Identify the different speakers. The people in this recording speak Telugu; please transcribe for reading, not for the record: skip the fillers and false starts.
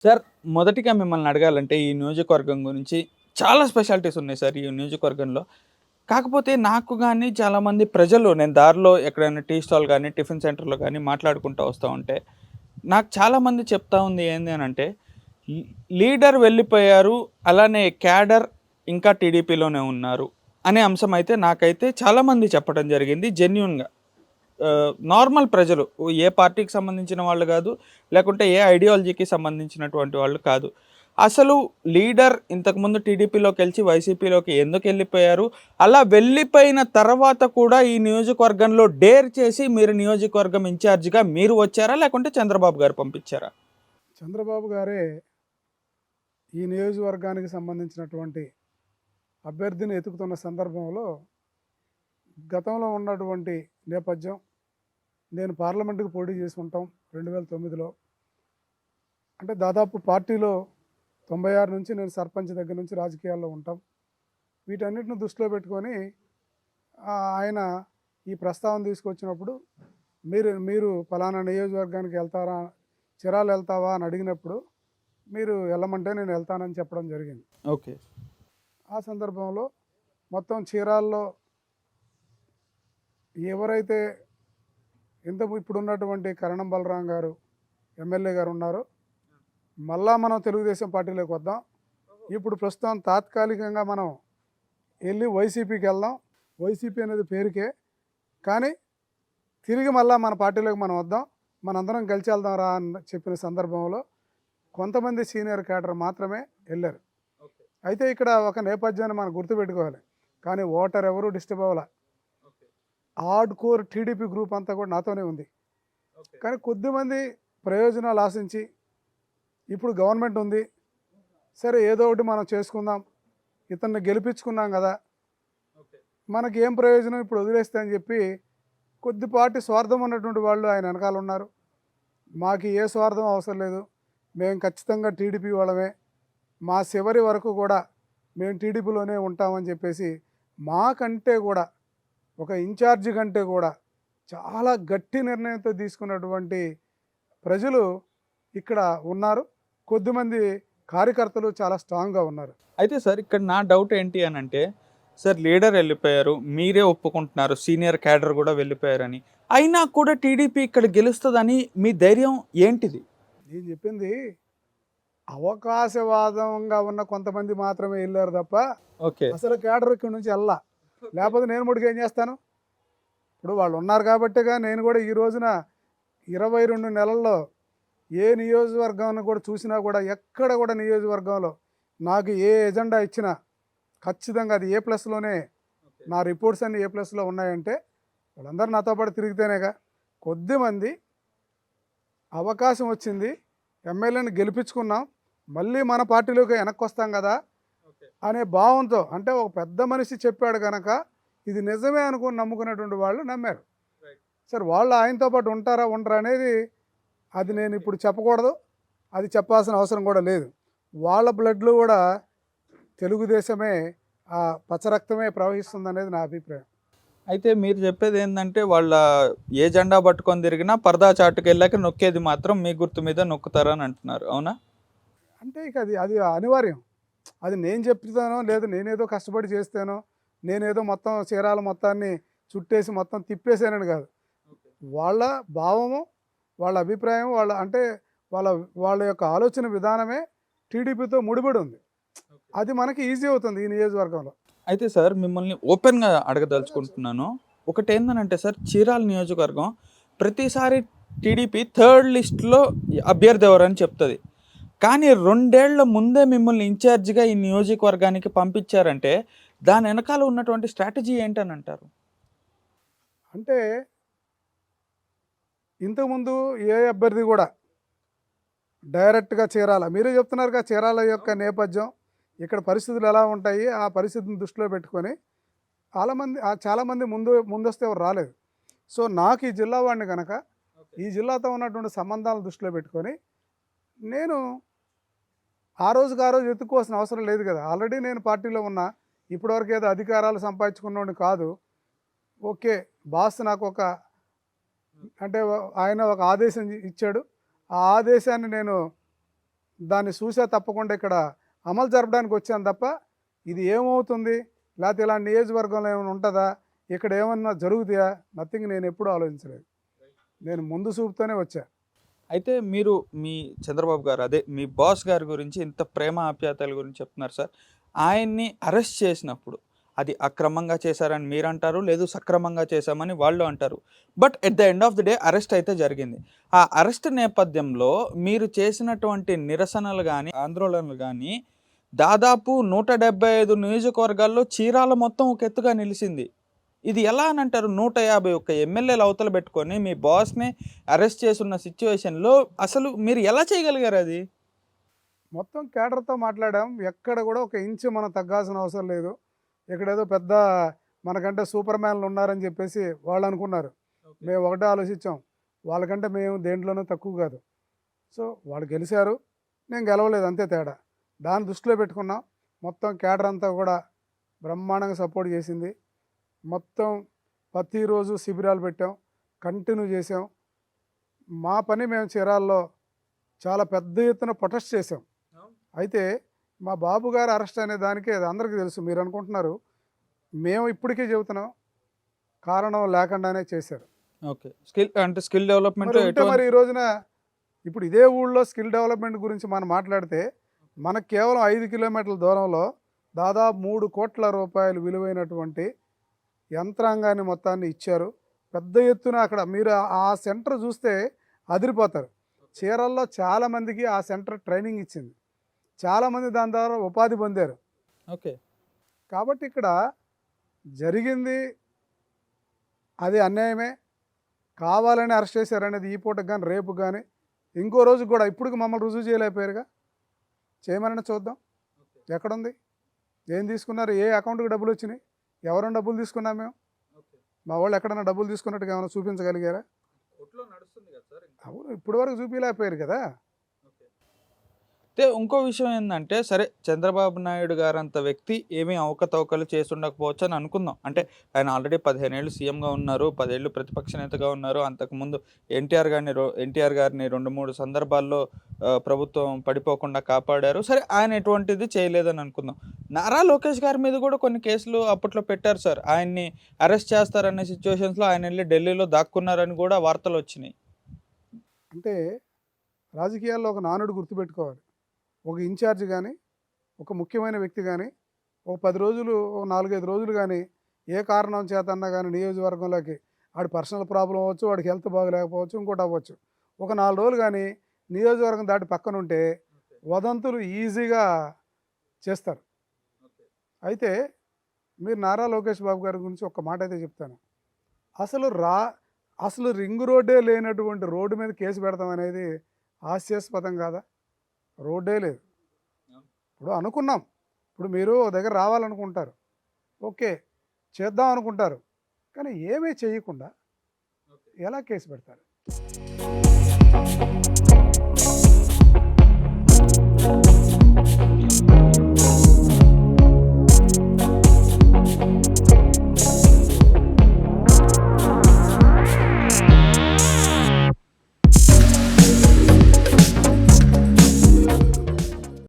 Speaker 1: సార్, మొదటిగా మిమ్మల్ని అడగాలంటే ఈ నియోజకవర్గం గురించి చాలా స్పెషాలిటీస్ ఉన్నాయి సార్ ఈ నియోజకవర్గంలో. కాకపోతే నాకు గాని చాలామంది ప్రజలు నేను దారిలో ఎక్కడైనా టీ స్టాల్ గాని, టిఫిన్ సెంటర్‌లో గాని మాట్లాడుకుంటూ వస్తా ఉంటే, నాకు చాలామంది చెప్తా ఉంది ఏంది అనంటే, లీ లీడర్ వెళ్ళిపోయారు. అలానే క్యాడర్ ఇంకా టీడీపీలోనే ఉన్నారు. అనే అంశం అయితే నాకైతే చాలామంది చెప్పడం జరిగింది జెన్యూన్‌గా. నార్మల్ ప్రజలు ఏ పార్టీకి సంబంధించిన వాళ్ళు కాదు. లేకుంటే ఏ ఐడియాలజీకి సంబంధించినటువంటి వాళ్ళు కాదు. అసలు లీడర్ ఇంతకుముందు టీడీపీలోకెలిచి వైసీపీలోకి ఎందుకెళ్ళిపోయారు? అలా వెళ్ళిపోయిన తర్వాత కూడా ఈ నియోజకవర్గంలో డేర్ చేసి మీరు నియోజకవర్గం ఇన్ఛార్జ్‌గా మీరు వచ్చారా? లేకుంటే చంద్రబాబు గారు పంపించారా?
Speaker 2: చంద్రబాబు గారే ఈ నియోజకవర్గానికి సంబంధించినటువంటి అభ్యర్థిని ఎతుకుతున్న సందర్భంలో గతంలో ఉన్నటువంటి నేపథ్యం, నేను పార్లమెంటుకు పోటీ చేసి ఉంటాం 2009లో. అంటే దాదాపు పార్టీలో 96 నుంచి నేను సర్పంచ్ దగ్గర నుంచి రాజకీయాల్లో ఉంటాం. వీటన్నిటిని దృష్టిలో పెట్టుకొని ఆయన ఈ ప్రస్తావన తీసుకొచ్చినప్పుడు మీరు మీరు పలానా నియోజకవర్గానికి వెళ్తారా, చిరాలు వెళ్తావా అని అడిగినప్పుడు మీరు వెళ్ళమంటే నేను వెళ్తానని చెప్పడం జరిగింది.
Speaker 1: ఓకే.
Speaker 2: ఆ సందర్భంలో మొత్తం చీరాల్లో ఎవరైతే ఇప్పుడున్నటువంటి కరణం బలరాం గారు ఎమ్మెల్యే గారు ఉన్నారో, మళ్ళా మనం తెలుగుదేశం పార్టీలోకి వద్దాం. ఇప్పుడు ప్రస్తుతం తాత్కాలికంగా మనం వెళ్ళి వైసీపీకి వెళ్దాం. వైసీపీ అనేది పేరుకే, కానీ తిరిగి మళ్ళా మన పార్టీలోకి మనం వద్దాం, మనందరం కలిసి వెళ్దాం రా అని చెప్పిన సందర్భంలో కొంతమంది సీనియర్ క్యాడర్ మాత్రమే వెళ్ళారు. అయితే ఇక్కడ ఒక నేపథ్యాన్ని మనం గుర్తుపెట్టుకోవాలి. కానీ ఓటర్ ఎవరు డిస్టర్బ్ అవ్వాల. హార్డ్ కోర్ టీడీపీ గ్రూప్ అంతా కూడా నాతోనే ఉంది. కానీ కొద్దిమంది ప్రయోజనాలు ఆశించి, ఇప్పుడు గవర్నమెంట్ ఉంది, సరే ఏదో ఒకటి మనం చేసుకుందాం, ఇతన్ని గెలిపించుకున్నాం కదా, మనకి ఏం ప్రయోజనం ఇప్పుడు వదిలేస్తే అని చెప్పి కొద్దిపాటి స్వార్థం ఉన్నటువంటి వాళ్ళు ఆయన వెనకాల ఉన్నారు. మాకు ఏ స్వార్థం అవసరం లేదు, మేము ఖచ్చితంగా టీడీపీ వాళ్ళమే, మా చివరి వరకు కూడా మేము టీడీపీలోనే ఉంటామని చెప్పేసి, మాకంటే కూడా ఒక ఇన్ఛార్జి కంటే కూడా చాలా గట్టి నిర్ణయంతో తీసుకున్నటువంటి ప్రజలు ఇక్కడ ఉన్నారు. కొద్దిమంది కార్యకర్తలు చాలా స్ట్రాంగ్గా ఉన్నారు.
Speaker 1: అయితే సార్ ఇక్కడ నా డౌట్ ఏంటి అనంటే, సార్ లీడర్ వెళ్ళిపోయారు. మీరే ఒప్పుకుంటున్నారు. సీనియర్ క్యాడర్ కూడా వెళ్ళిపోయారని. అయినా కూడా టీడీపీ ఇక్కడ గెలుస్తదని మీ ధైర్యం ఏంటిది?
Speaker 2: నేను చెప్పింది అవకాశవాదంగా ఉన్న కొంతమంది మాత్రమే వెళ్ళారు తప్ప
Speaker 1: ఓకే.
Speaker 2: అసలు కేడర్ ఇక్కడ నుంచి వెళ్ళా. లేకపోతే నేను ముడికి ఏం చేస్తాను? ఇప్పుడు వాళ్ళు ఉన్నారు కాబట్టేగా నేను కూడా ఈ రోజున 22 నెలల్లో ఏ నియోజకవర్గాన్ని కూడా చూసినా కూడా ఎక్కడ కూడా నియోజకవర్గంలో నాకు ఏ ఎజెండా ఇచ్చినా ఖచ్చితంగా అది ఏ ప్లస్లోనే, నా రిపోర్ట్స్ అన్నీ ఏ ప్లస్లో ఉన్నాయంటే వాళ్ళందరూ నాతో పాటు తిరిగితేనేగా. కొద్దిమంది అవకాశం వచ్చింది, ఎమ్మెల్యేని గెలిపించుకున్నాం, మళ్ళీ మన పార్టీలోకి వెనక్కి వస్తాం కదా అనే భావంతో, అంటే ఒక పెద్ద మనిషి చెప్పాడు కనుక ఇది నిజమే అనుకుని నమ్ముకునేటువంటి వాళ్ళు నమ్మారు. సరే వాళ్ళు ఆయనతో పాటు ఉంటారా ఉండరా అనేది అది నేను ఇప్పుడు చెప్పకూడదు, అది చెప్పాల్సిన అవసరం కూడా లేదు. వాళ్ళ బ్లడ్లో కూడా తెలుగుదేశమే, ఆ పచ్చరక్తమే ప్రవహిస్తుంది నా అభిప్రాయం.
Speaker 1: అయితే మీరు చెప్పేది ఏందంటే, వాళ్ళ ఏ జెండా పట్టుకొని తిరిగినా పరదా చాటుకెళ్ళాక నొక్కేది మాత్రం మీ గుర్తు మీద నొక్కుతారని అంటున్నారు. అవునా?
Speaker 2: అంటే ఇక అది అది అనివార్యం. అది నేను చెప్తానో లేదు, నేనేదో కష్టపడి చేస్తానో, నేనేదో మొత్తం చీరాల మొత్తాన్ని చుట్టేసి మొత్తం తిప్పేసానని కాదు. వాళ్ళ భావము, వాళ్ళ అభిప్రాయం, వాళ్ళ అంటే వాళ్ళ వాళ్ళ యొక్క ఆలోచన విధానమే టీడీపీతో ముడిపడి ఉంది. అది మనకి ఈజీ అవుతుంది ఈ నియోజకవర్గంలో.
Speaker 1: అయితే సార్ మిమ్మల్ని ఓపెన్‌గా అడగదలుచుకుంటున్నాను. ఒకటేందనంటే సార్, చీరాల నియోజకవర్గం ప్రతిసారి టీడీపీ థర్డ్ లిస్ట్‌లో అభ్యర్థి ఎవరని చెప్తది. కానీ 2 ఏళ్ల ముందే మిమ్మల్ని ఇన్‌చార్జ్‌గా ఈ నియోజకవర్గానికి పంపించారంటే, దాని వెనకాల ఉన్నటువంటి స్ట్రాటజీ ఏంటనంటారు?
Speaker 2: అంటే ఇంతకుముందు ఏ అభ్యర్థి కూడా డైరెక్ట్గా చీరాల, మీరే చెప్తున్నారుగా చీరాల యొక్క నేపథ్యం, ఇక్కడ పరిస్థితులు ఎలా ఉంటాయి, ఆ పరిస్థితిని దృష్టిలో పెట్టుకొని చాలామంది ముందొస్తే ఎవరు రాలేదు. సో నాకు ఈ జిల్లా వాడిని కనుక ఈ జిల్లాతో ఉన్నటువంటి సంబంధాలను దృష్టిలో పెట్టుకొని నేను ఆ రోజుకి ఆ రోజు ఎత్తుక్కోవాల్సిన అవసరం లేదు కదా. ఆల్రెడీ నేను పార్టీలో ఉన్నా, ఇప్పటివరకు ఏదో అధికారాలు సంపాదించుకున్నోడిని కాదు. ఓకే, బాస్ నాకు ఒక, అంటే ఆయన ఒక ఆదేశం ఇచ్చాడు, ఆ ఆదేశాన్ని నేను దాన్ని చూసే తప్పకుండా ఇక్కడ అమలు జరపడానికి వచ్చాను తప్ప ఇది ఏమవుతుంది, లేకపోతే ఇలాంటి నియోజకవర్గంలో ఏమైనా ఉంటుందా, ఇక్కడ ఏమన్నా జరుగుతాయా, నథింగ్ నేను ఎప్పుడూ ఆలోచించలేదు. నేను ముందు చూపుతోనే వచ్చా.
Speaker 1: అయితే మీరు మీ చంద్రబాబు గారు అదే మీ బాస్ గారి గురించి ఇంత ప్రేమ ఆప్యాయతల గురించి చెప్తున్నారు సార్. ఆయన్ని అరెస్ట్ చేసినప్పుడు అది అక్రమంగా చేశారని మీరంటారు. లేదు సక్రమంగా చేశామని వాళ్ళు అంటారు. But at the end of the day arrest అయితే జరిగింది. ఆ అరెస్ట్ నేపథ్యంలో మీరు చేసినటువంటి నిరసనలు గానీ, ఆందోళనలు గానీ దాదాపు 175 నియోజకవర్గాల్లో చీరాల మొత్తం ఒక ఎత్తుగా నిలిచింది. ఇది ఎలా అని అంటారు? 151 ఎమ్మెల్యేలు అవతల పెట్టుకొని మీ బాస్‌ని అరెస్ట్ చేసున్న సిట్యుయేషన్‌లో అసలు మీరు ఎలా చేయగలిగారు అది?
Speaker 2: మొత్తం కేడర్‌తో మాట్లాడాం. ఎక్కడ కూడా ఒక ఇంచు మనం తగ్గాల్సిన అవసరం లేదు. ఇక్కడేదో పెద్ద మనకంటే సూపర్ మ్యాన్‌లు ఉన్నారని చెప్పేసి వాళ్ళు అనుకున్నారు. మేము ఒకటే ఆలోచించాం. వాళ్ళకంటే మేము దేంట్లోనూ తక్కువ కాదు. సో వాళ్ళు గెలిచారు. నేను గెలవలేదు అంతే తేడా. దాన్ని దృష్టిలో పెట్టుకున్నాం. మొత్తం కేడర్ అంతా కూడా బ్రహ్మాండంగా సపోర్ట్ చేసింది. మొత్తం ప్రతిరోజు శిబిరాలు పెట్టాం. కంటిన్యూ చేసాం. మా పని మేము చీరాల్లో చాలా పెద్ద ఎత్తున ప్రొటెస్ట్ చేసాం. అయితే మా బాబు గారు అరెస్ట్ అనే దానికి అది అందరికీ తెలుసు. మీరు అనుకుంటున్నారు. మేము ఇప్పటికీ చెబుతున్నాం. కారణం లేకుండానే చేశారు.
Speaker 1: ఓకే. స్కిల్ డెవలప్‌మెంట్
Speaker 2: మరి ఉంటే మరి ఈ రోజున ఇప్పుడు ఇదే ఊళ్ళో స్కిల్ డెవలప్మెంట్ గురించి మనం మాట్లాడితే మనకు కేవలం 5 కిలోమీటర్ల దూరంలో దాదాపు 3 కోట్ల రూపాయలు విలువైనటువంటి యంత్రాంగాన్ని మొత్తాన్ని ఇచ్చారు. పెద్ద ఎత్తున అక్కడ మీరు ఆ సెంటర్ చూస్తే అదిరిపోతారు. చీరల్లో చాలామందికి ఆ సెంటర్ ట్రైనింగ్ ఇచ్చింది. చాలామంది దాని ద్వారా ఉపాధి పొందారు.
Speaker 1: ఓకే.
Speaker 2: కాబట్టి ఇక్కడ జరిగింది అది అన్యాయమే. కావాలని అరెస్ట్ చేశారనేది ఈ పూటకు కానీ రేపు కానీ ఇంకో రోజు కూడా ఇప్పటికి మమ్మల్ని రుజువు చేయలేకపోయారుగా. చేయమని చూద్దాం. ఎక్కడుంది, ఏం తీసుకున్నారు, ఏ అకౌంట్కి డబ్బులు వచ్చినాయి, ఎవరైనా డబ్బులు తీసుకున్నాం మేము, మా వాళ్ళు ఎక్కడైనా డబ్బులు తీసుకున్నట్టుగా ఏమైనా చూపించగలిగారా? అవును, ఇప్పటి వరకు చూపించలేకపోయారు కదా.
Speaker 1: అయితే ఇంకో విషయం ఏందంటే, సరే చంద్రబాబు నాయుడు గారంత వ్యక్తి ఏమీ అవకతవకలు చేసుండకపోవచ్చు అని అనుకుందాం. అంటే ఆయన ఆల్రెడీ 15 ఏళ్ళు సీఎంగా ఉన్నారు. 10 ఏళ్ళు ప్రతిపక్ష నేతగా ఉన్నారు. అంతకుముందు ఎన్టీఆర్ గారిని 2, 3 సందర్భాల్లో ప్రభుత్వం పడిపోకుండా కాపాడారు. సరే ఆయన ఎటువంటిది చేయలేదని అనుకుందాం. నారా లోకేష్ గారి మీద కూడా కొన్ని కేసులు అప్పట్లో పెట్టారు సార్. ఆయన్ని అరెస్ట్ చేస్తారనే సిట్యుయేషన్స్‌లో ఆయన ఎళ్లి ఢిల్లీలో దాక్కున్నారని కూడా వార్తలొచ్చినాయి.
Speaker 2: అంటే రాజకీయాల్లో ఒక నానుడు గుర్తుపెట్టుకోవాలి. ఒక ఇన్ఛార్జ్ కానీ, ఒక ముఖ్యమైన వ్యక్తి కానీ, ఒక 10 రోజులు, ఒక 4, 5 రోజులు కానీ ఏ కారణం చేతన్నా కానీ నియోజకవర్గంలోకి వాడి పర్సనల్ ప్రాబ్లం అవ్వచ్చు, వాడికి హెల్త్ బాగలేకపోవచ్చు, ఇంకోటి అవ్వచ్చు. ఒక 4 రోజులు కానీ నియోజకవర్గం దాటి పక్కన ఉంటే వదంతులు ఈజీగా చేస్తారు. అయితే మీరు నారా లోకేష్ బాబు గారి గురించి ఒక మాట అయితే చెప్తాను. అసలు రింగ్ రోడ్డే లేనటువంటి రోడ్డు మీద కేసు పెడతాం అనేది హాస్యాస్పదం కాదా? రోడ్డే లేదు. ఇప్పుడు అనుకున్నాం. ఇప్పుడు మీరు ఓ దగ్గర రావాలనుకుంటారు. ఓకే, చేద్దాం అనుకుంటారు. కానీ ఏమీ చేయకుండా ఎలా కేసు పెడతారు?